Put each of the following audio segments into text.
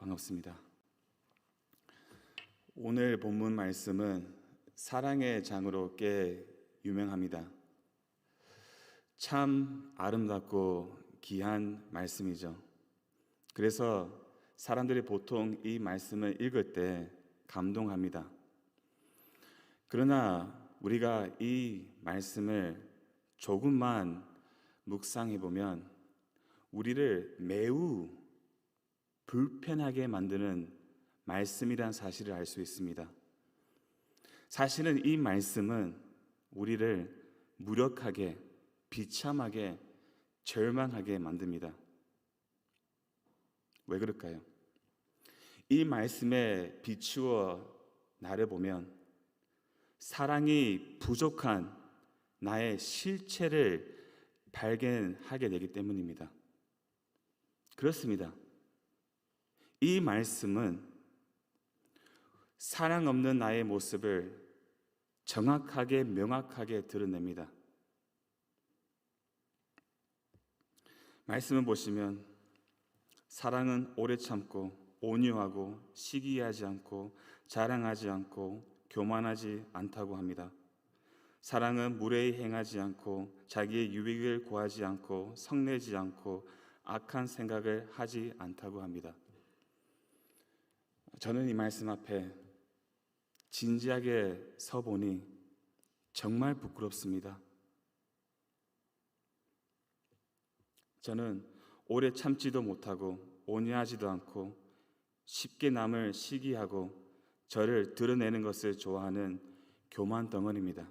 반갑습니다. 오늘 본문 말씀은 사랑의 장으로 꽤 유명합니다. 참 아름답고 귀한 말씀이죠. 그래서 사람들이 보통 이 말씀을 읽을 때 감동합니다. 그러나 우리가 이 말씀을 조금만 묵상해 보면 우리를 매우 불편하게 만드는 말씀이란 사실을 알 수 있습니다. 사실은 이 말씀은 우리를 무력하게, 비참하게, 절망하게 만듭니다. 왜 그럴까요? 이 말씀에 비추어 나를 보면 사랑이 부족한 나의 실체를 발견하게 되기 때문입니다. 그렇습니다. 이 말씀은 사랑 없는 나의 모습을 정확하게 명확하게 드러냅니다. 말씀을 보시면 사랑은 오래 참고 온유하고 시기하지 않고 자랑하지 않고 교만하지 않다고 합니다. 사랑은 무례히 행하지 않고 자기의 유익을 구하지 않고 성내지 않고 악한 생각을 하지 않다고 합니다. 저는 이 말씀 앞에 진지하게 서보니 정말 부끄럽습니다. 저는 오래 참지도 못하고 온유하지도 않고 쉽게 남을 시기하고 저를 드러내는 것을 좋아하는 교만 덩어리입니다.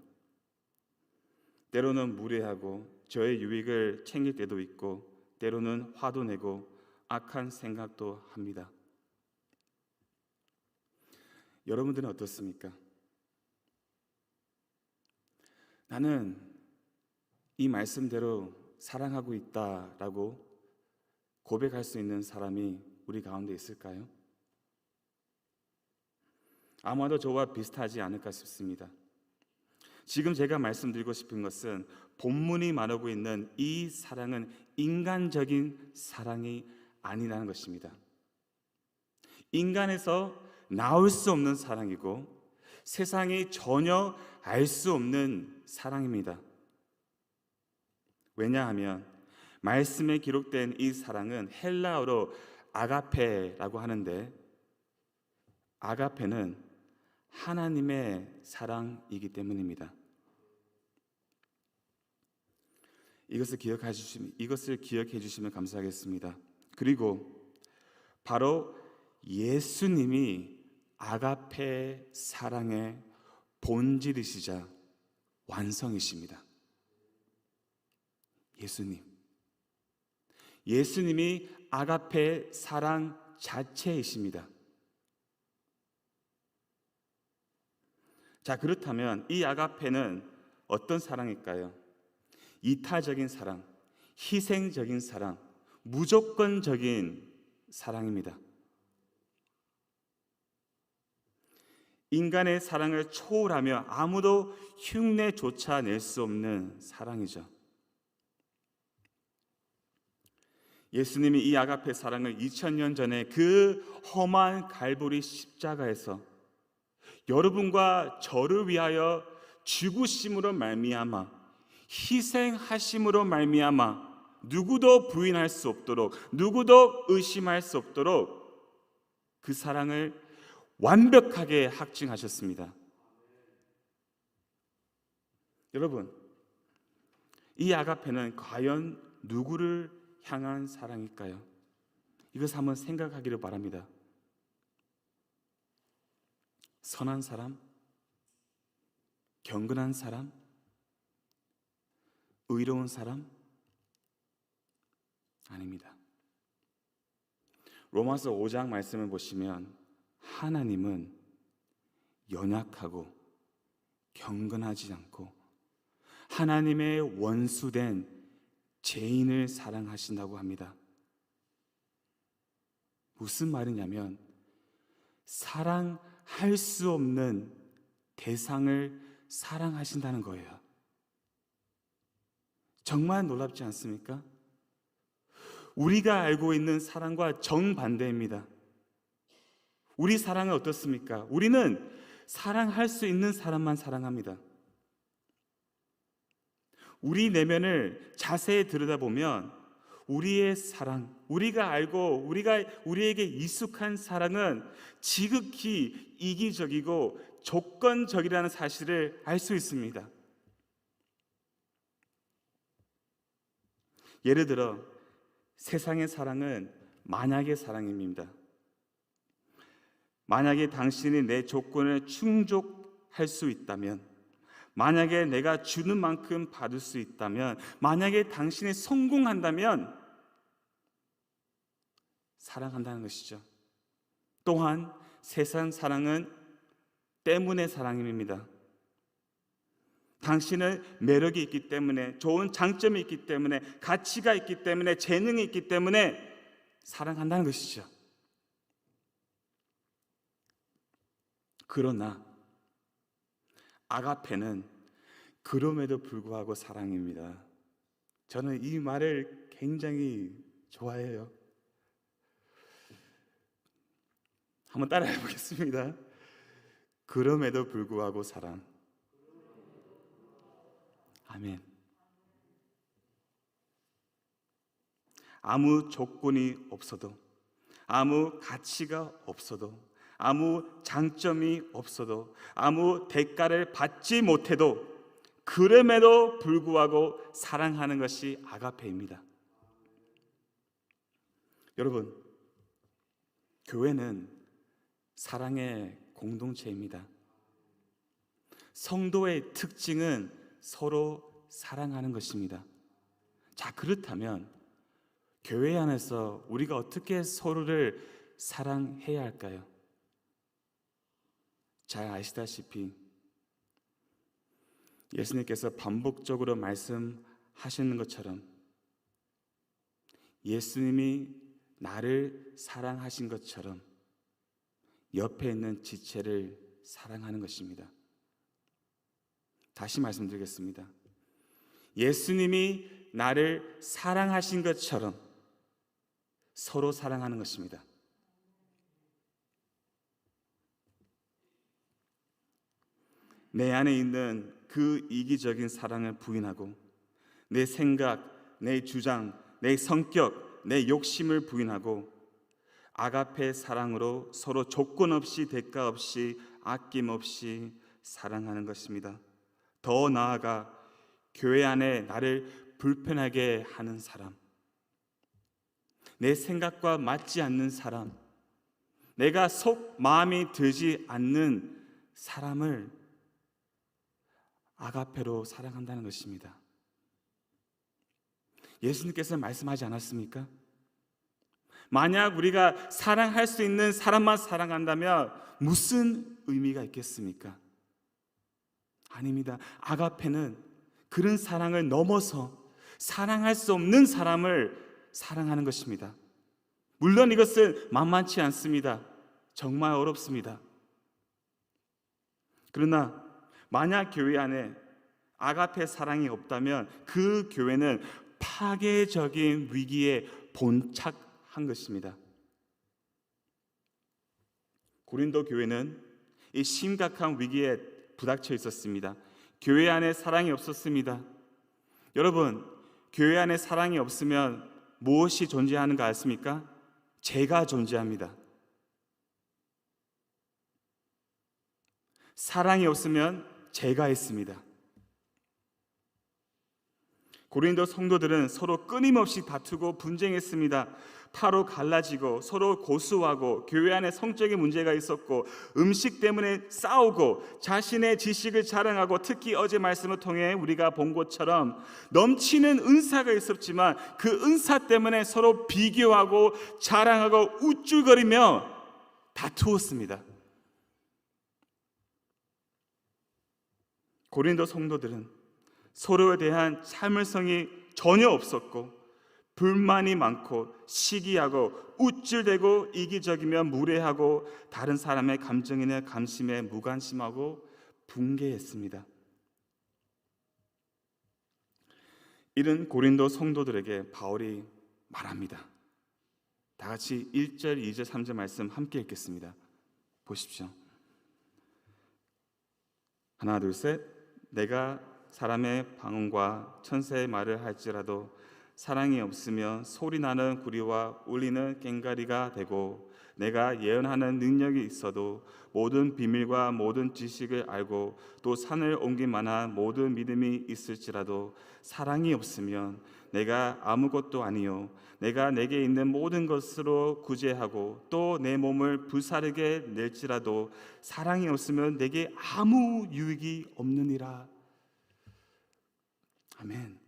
때로는 무례하고 저의 유익을 챙길 때도 있고 때로는 화도 내고 악한 생각도 합니다. 여러분들은 어떻습니까? 나는 이 말씀대로 사랑하고 있다라고 고백할 수 있는 사람이 우리 가운데 있을까요? 아마도 저와 비슷하지 않을까 싶습니다. 지금 제가 말씀드리고 싶은 것은 본문이 말하고 있는 이 사랑은 인간적인 사랑이 아니라는 것입니다. 인간에서 나올 수 없는 사랑이고 세상이 전혀 알 수 없는 사랑입니다. 왜냐하면 말씀에 기록된 이 사랑은 헬라어로 아가페라고 하는데 아가페는 하나님의 사랑이기 때문입니다. 이것을 기억해 주시면 감사하겠습니다. 그리고 바로 예수님이 아가페 사랑의 본질이시자 완성이십니다. 예수님이 아가페 사랑 자체이십니다. 자, 그렇다면 이 아가페는 어떤 사랑일까요? 이타적인 사랑, 희생적인 사랑, 무조건적인 사랑입니다. 인간의 사랑을 초월하며 아무도 흉내조차 낼 수 없는 사랑이죠. 예수님이 이 아가페 사랑을 2000년 전에 그 험한 갈보리 십자가에서 여러분과 저를 위하여 죽으심으로 말미암아 희생하심으로 말미암아 누구도 부인할 수 없도록 누구도 의심할 수 없도록 그 사랑을 완벽하게 확증하셨습니다. 여러분, 이 아가페는 과연 누구를 향한 사랑일까요? 이것을 한번 생각하기를 바랍니다. 선한 사람? 경건한 사람? 의로운 사람? 아닙니다. 로마서 5장 말씀을 보시면 하나님은 연약하고 경건하지 않고 하나님의 원수된 죄인을 사랑하신다고 합니다. 무슨 말이냐면 사랑할 수 없는 대상을 사랑하신다는 거예요. 정말 놀랍지 않습니까? 우리가 알고 있는 사랑과 정반대입니다. 우리 사랑은 어떻습니까? 우리는 사랑할 수 있는 사람만 사랑합니다. 우리 내면을 자세히 들여다보면 우리의 사랑, 우리가 알고 우리에게 익숙한 사랑은 지극히 이기적이고 조건적이라는 사실을 알 수 있습니다. 예를 들어 세상의 사랑은 만약의 사랑입니다. 만약에 당신이 내 조건을 충족할 수 있다면, 만약에 내가 주는 만큼 받을 수 있다면, 만약에 당신이 성공한다면 사랑한다는 것이죠. 또한 세상 사랑은 때문의 사랑입니다. 당신은 매력이 있기 때문에, 좋은 장점이 있기 때문에, 가치가 있기 때문에, 재능이 있기 때문에 사랑한다는 것이죠. 그러나 아가페는 그럼에도 불구하고 사랑입니다. 저는 이 말을 굉장히 좋아해요. 한번 따라해 보겠습니다. 그럼에도 불구하고 사랑. 아멘. 아무 조건이 없어도, 아무 가치가 없어도, 아무 장점이 없어도, 아무 대가를 받지 못해도 그럼에도 불구하고 사랑하는 것이 아가페입니다. 여러분, 교회는 사랑의 공동체입니다. 성도의 특징은 서로 사랑하는 것입니다. 자, 그렇다면 교회 안에서 우리가 어떻게 서로를 사랑해야 할까요? 잘 아시다시피 예수님께서 반복적으로 말씀하시는 것처럼 예수님이 나를 사랑하신 것처럼 옆에 있는 지체를 사랑하는 것입니다. 다시 말씀드리겠습니다. 예수님이 나를 사랑하신 것처럼 서로 사랑하는 것입니다. 내 안에 있는 그 이기적인 사랑을 부인하고 내 생각, 내 주장, 내 성격, 내 욕심을 부인하고 아가페 사랑으로 서로 조건 없이 대가 없이 아낌없이 사랑하는 것입니다. 더 나아가 교회 안에 나를 불편하게 하는 사람, 내 생각과 맞지 않는 사람, 내가 속 마음이 들지 않는 사람을 아가페로 사랑한다는 것입니다. 예수님께서 말씀하지 않았습니까? 만약 우리가 사랑할 수 있는 사람만 사랑한다면 무슨 의미가 있겠습니까? 아닙니다. 아가페는 그런 사랑을 넘어서 사랑할 수 없는 사람을 사랑하는 것입니다. 물론 이것은 만만치 않습니다. 정말 어렵습니다. 그러나 만약 교회 안에 아가페 사랑이 없다면 그 교회는 파괴적인 위기에 본착한 것입니다. 고린도 교회는 이 심각한 위기에 부닥쳐 있었습니다. 교회 안에 사랑이 없었습니다. 여러분, 교회 안에 사랑이 없으면 무엇이 존재하는가 아십니까? 죄가 존재합니다. 사랑이 없으면 죄가 있습니다. 고린도 성도들은 서로 끊임없이 다투고 분쟁했습니다. 파로 갈라지고 서로 고수하고 교회 안에 성적인 문제가 있었고 음식 때문에 싸우고 자신의 지식을 자랑하고 특히 어제 말씀을 통해 우리가 본 것처럼 넘치는 은사가 있었지만 그 은사 때문에 서로 비교하고 자랑하고 우쭐거리며 다투었습니다. 고린도 성도들은 서로에 대한 참을성이 전혀 없었고 불만이 많고 시기하고 우쭐대고 이기적이며 무례하고 다른 사람의 감정이나 감심에 무관심하고 붕괴했습니다. 이런 고린도 성도들에게 바울이 말합니다. 다 같이 1절, 2절, 3절 말씀 함께 읽겠습니다. 보십시오. 하나, 둘, 셋. 내가 사람의 방언과 천사의 말을 할지라도 사랑이 없으면 소리나는 구리와 울리는 꽹과리가 되고, 내가 예언하는 능력이 있어도 모든 비밀과 모든 지식을 알고 또 산을 옮길 만한 모든 믿음이 있을지라도 사랑이 없으면 내가 아무것도 아니요 내가 내게 있는 모든 것으로 구제하고 또 내 몸을 불사르게 낼지라도 사랑이 없으면 내게 아무 유익이 없느니라. 아멘.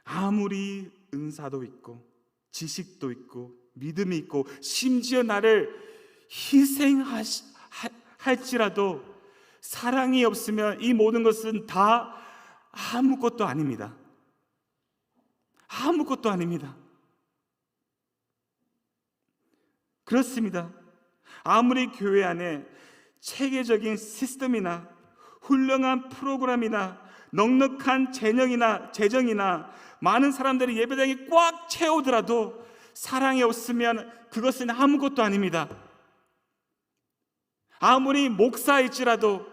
아무리 은사도 있고 지식도 있고 믿음이 있고 심지어 나를 희생할지라도 사랑이 없으면 이 모든 것은 다 아무것도 아닙니다. 아무것도 아닙니다. 그렇습니다. 아무리 교회 안에 체계적인 시스템이나 훌륭한 프로그램이나 넉넉한 재정이나 많은 사람들이 예배당에 꽉 채우더라도 사랑이 없으면 그것은 아무것도 아닙니다. 아무리 목사일지라도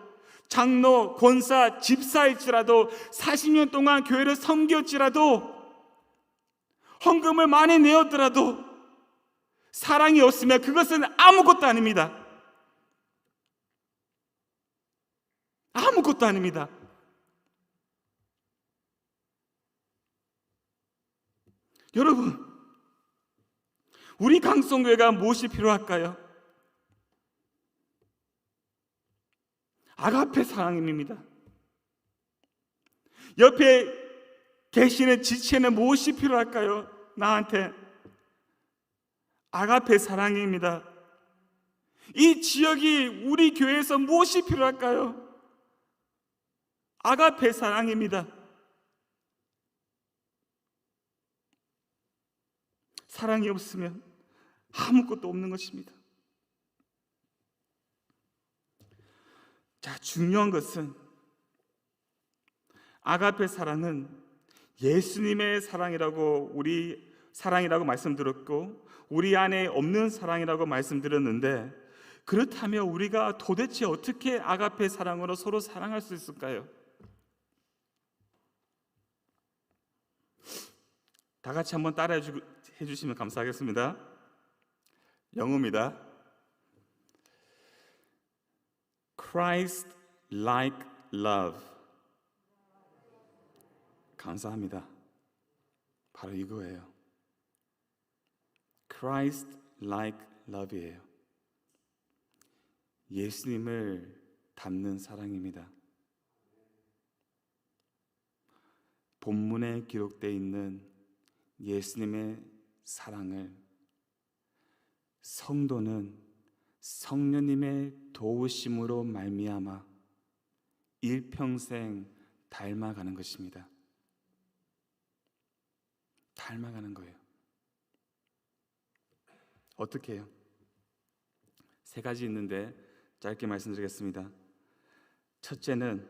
장로, 권사, 집사일지라도 40년 동안 교회를 섬겼지라도 헌금을 많이 내었더라도 사랑이 없으면 그것은 아무것도 아닙니다. 아무것도 아닙니다. 여러분, 우리 강성교회가 무엇이 필요할까요? 아가페 사랑입니다. 옆에 계시는 지체는 무엇이 필요할까요? 나한테 아가페 사랑입니다. 이 지역이 우리 교회에서 무엇이 필요할까요? 아가페 사랑입니다. 사랑이 없으면 아무것도 없는 것입니다. 자, 중요한 것은 아가페 사랑은 예수님의 사랑이라고 말씀드렸고 우리 안에 없는 사랑이라고 말씀드렸는데, 그렇다면 우리가 도대체 어떻게 아가페 사랑으로 서로 사랑할 수 있을까요? 다 같이 한번 따라해 주시면 감사하겠습니다. 영어입니다. Christ-like love. 감사합니다. 바로 이거예요. Christ-like love이에요. 예수님을 닮는 사랑입니다. 본문에 기록되어 있는 예수님의 사랑을 성도는 성령님의 도우심으로 말미암아 일평생 닮아가는 것입니다. 닮아가는 거예요. 어떻게 해요? 세 가지 있는데 짧게 말씀드리겠습니다. 첫째는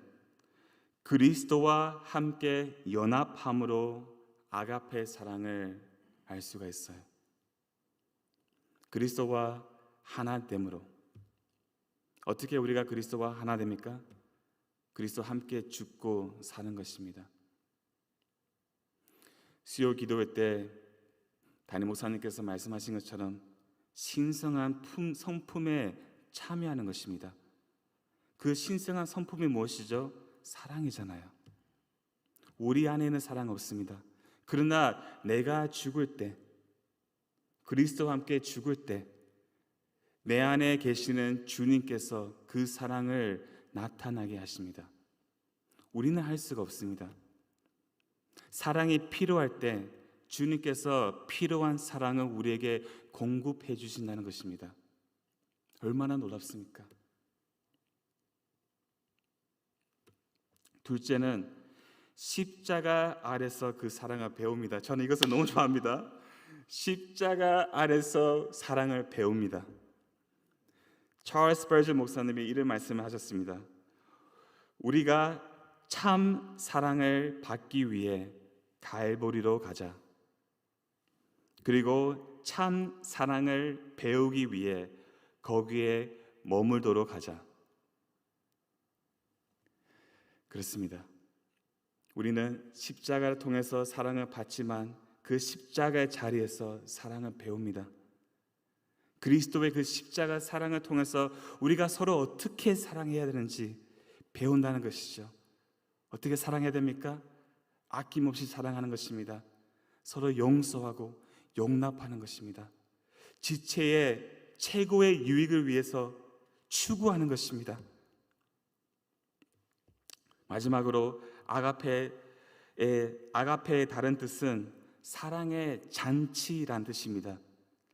그리스도와 함께 연합함으로 아가페 사랑을 알 수가 있어요. 그리스도와 하나됨으로. 어떻게 우리가 그리스도와 하나 됩니까? 그리스도와 함께 죽고 사는 것입니다. 수요 기도회 때 담임 목사님께서 말씀하신 것처럼 신성한 성품에 참여하는 것입니다. 그 신성한 성품이 무엇이죠? 사랑이잖아요. 우리 안에는 사랑 없습니다. 그러나 내가 죽을 때, 그리스도와 함께 죽을 때 내 안에 계시는 주님께서 그 사랑을 나타나게 하십니다. 우리는 할 수가 없습니다. 사랑이 필요할 때 주님께서 필요한 사랑을 우리에게 공급해 주신다는 것입니다. 얼마나 놀랍습니까? 둘째는 십자가 아래서 그 사랑을 배웁니다. 저는 이것을 너무 좋아합니다. 십자가 아래서 사랑을 배웁니다. 찰스 스퍼전 목사님이 이런 말씀을 하셨습니다. 우리가 참 사랑을 받기 위해 갈보리로 가자. 그리고 참 사랑을 배우기 위해 거기에 머물도록 하자. 그렇습니다. 우리는 십자가를 통해서 사랑을 받지만 그 십자가의 자리에서 사랑을 배웁니다. 그리스도의 그 십자가 사랑을 통해서 우리가 서로 어떻게 사랑해야 되는지 배운다는 것이죠. 어떻게 사랑해야 됩니까? 아낌없이 사랑하는 것입니다. 서로 용서하고 용납하는 것입니다. 지체의 최고의 유익을 위해서 추구하는 것입니다. 마지막으로 아가페의 다른 뜻은 사랑의 잔치란 뜻입니다.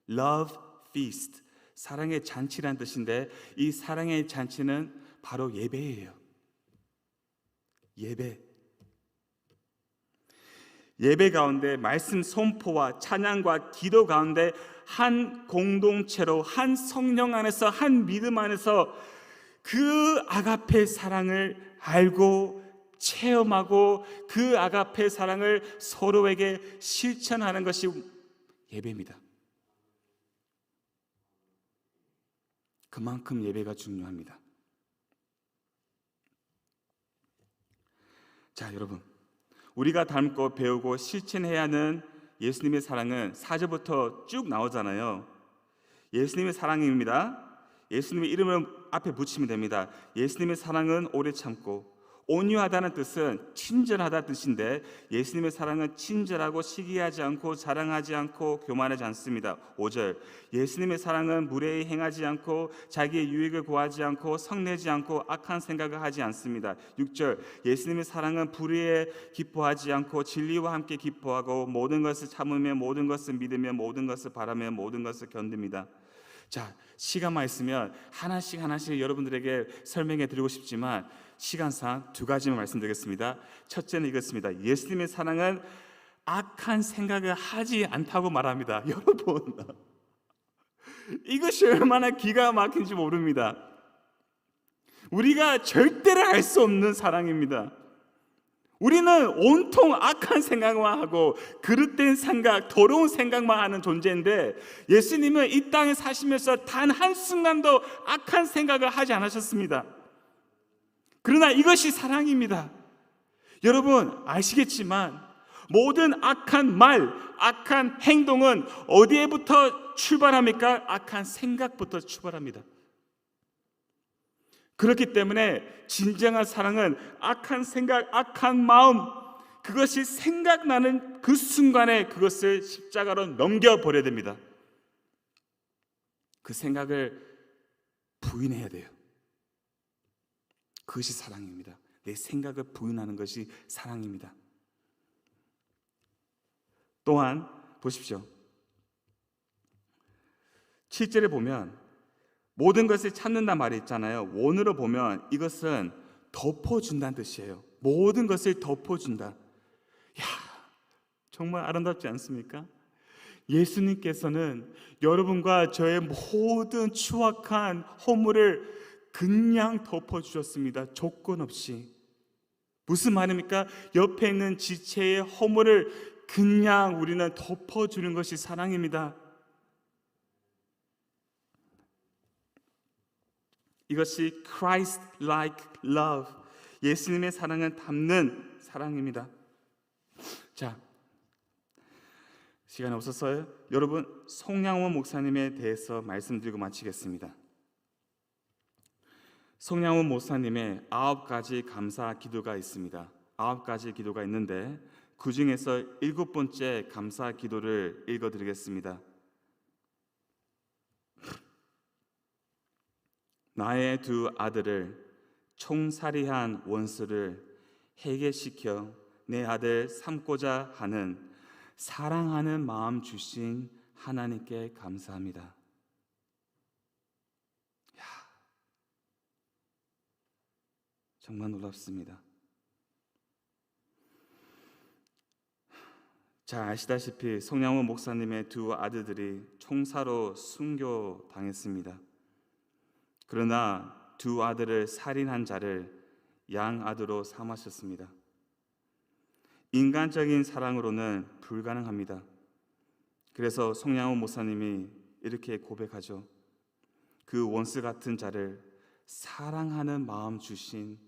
Love feast, 사랑의 잔치란 뜻인데 이 사랑의 잔치는 바로 예배예요. 예배 가운데 말씀 선포와 찬양과 기도 가운데 한 공동체로 한 성령 안에서 한 믿음 안에서 그 아가페 사랑을 알고 체험하고 그 아가페 사랑을 서로에게 실천하는 것이 예배입니다. 그만큼 예배가 중요합니다. 자, 여러분, 우리가 닮고 배우고 실천해야 하는 예수님의 사랑은 4절부터 쭉 나오잖아요. 예수님의 사랑입니다. 예수님의 이름을 앞에 붙이면 됩니다. 예수님의 사랑은 오래 참고, 온유하다는 뜻은 친절하다는 뜻인데 예수님의 사랑은 친절하고 시기하지 않고 자랑하지 않고 교만하지 않습니다. 5절, 예수님의 사랑은 무례히 행하지 않고 자기의 유익을 구하지 않고 성내지 않고 악한 생각을 하지 않습니다. 6절, 예수님의 사랑은 불의에 기뻐하지 않고 진리와 함께 기뻐하고 모든 것을 참으며 모든 것을 믿으며 모든 것을 바라며 모든 것을 견딥니다. 자, 시간만 있으면 하나씩 여러분들에게 설명해 드리고 싶지만 시간상 두 가지만 말씀드리겠습니다. 첫째는 이것입니다. 예수님의 사랑은 악한 생각을 하지 않다고 말합니다. 여러분, 이것이 얼마나 기가 막힌지 모릅니다. 우리가 절대로 알 수 없는 사랑입니다. 우리는 온통 악한 생각만 하고 그릇된 생각, 더러운 생각만 하는 존재인데 예수님은 이 땅에 사시면서 단 한순간도 악한 생각을 하지 않으셨습니다. 그러나 이것이 사랑입니다. 여러분 아시겠지만 모든 악한 말, 악한 행동은 어디에부터 출발합니까? 악한 생각부터 출발합니다. 그렇기 때문에 진정한 사랑은 악한 생각, 악한 마음, 그것이 생각나는 그 순간에 그것을 십자가로 넘겨버려야 됩니다. 그 생각을 부인해야 돼요. 그것이 사랑입니다. 내 생각을 부인하는 것이 사랑입니다. 또한 보십시오. 7절에 보면 모든 것을 찾는단 말이 있잖아요. 원어로 보면 이것은 덮어준다는 뜻이에요. 모든 것을 덮어준다. 야, 정말 아름답지 않습니까? 예수님께서는 여러분과 저의 모든 추악한 허물을 그냥 덮어주셨습니다. 조건 없이. 무슨 말입니까? 옆에 있는 지체의 허물을 그냥 우리는 덮어주는 것이 사랑입니다. 이것이 Christ-like love, 예수님의 사랑을 담는 사랑입니다. 자, 시간이 없어서요. 여러분, 송양원 목사님에 대해서 말씀드리고 마치겠습니다. 송양원 목사님의 9가지 감사 기도가 있습니다. 9가지 기도가 있는데 그 중에서 7번째 감사 기도를 읽어드리겠습니다. 나의 두 아들을 총살이한 원수를 해결시켜 내 아들 삼고자 하는 사랑하는 마음 주신 하나님께 감사합니다. 야, 정말 놀랍습니다. 잘 아시다시피 송양원 목사님의 두 아들들이 총사로 순교당했습니다. 그러나 두 아들을 살인한 자를 양아들로 삼으셨습니다. 인간적인 사랑으로는 불가능합니다. 그래서 송양호 목사님이 이렇게 고백하죠. 그 원수 같은 자를 사랑하는 마음 주신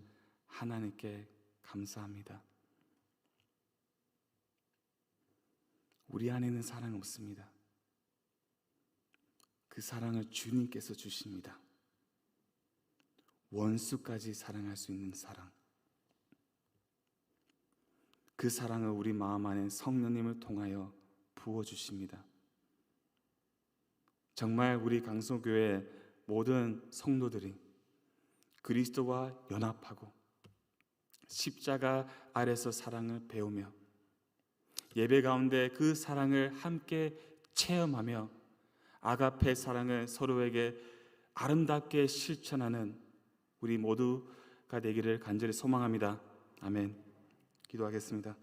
하나님께 감사합니다. 우리 안에는 사랑 없습니다. 그 사랑을 주님께서 주십니다. 원수까지 사랑할 수 있는 사랑. 그 사랑을 우리 마음 안에 성령님을 통하여 부어주십니다. 정말 우리 강성교회 모든 성도들이 그리스도와 연합하고 십자가 아래서 사랑을 배우며 예배 가운데 그 사랑을 함께 체험하며 아가페 사랑을 서로에게 아름답게 실천하는 우리 모두가 되기를 간절히 소망합니다. 아멘. 기도하겠습니다.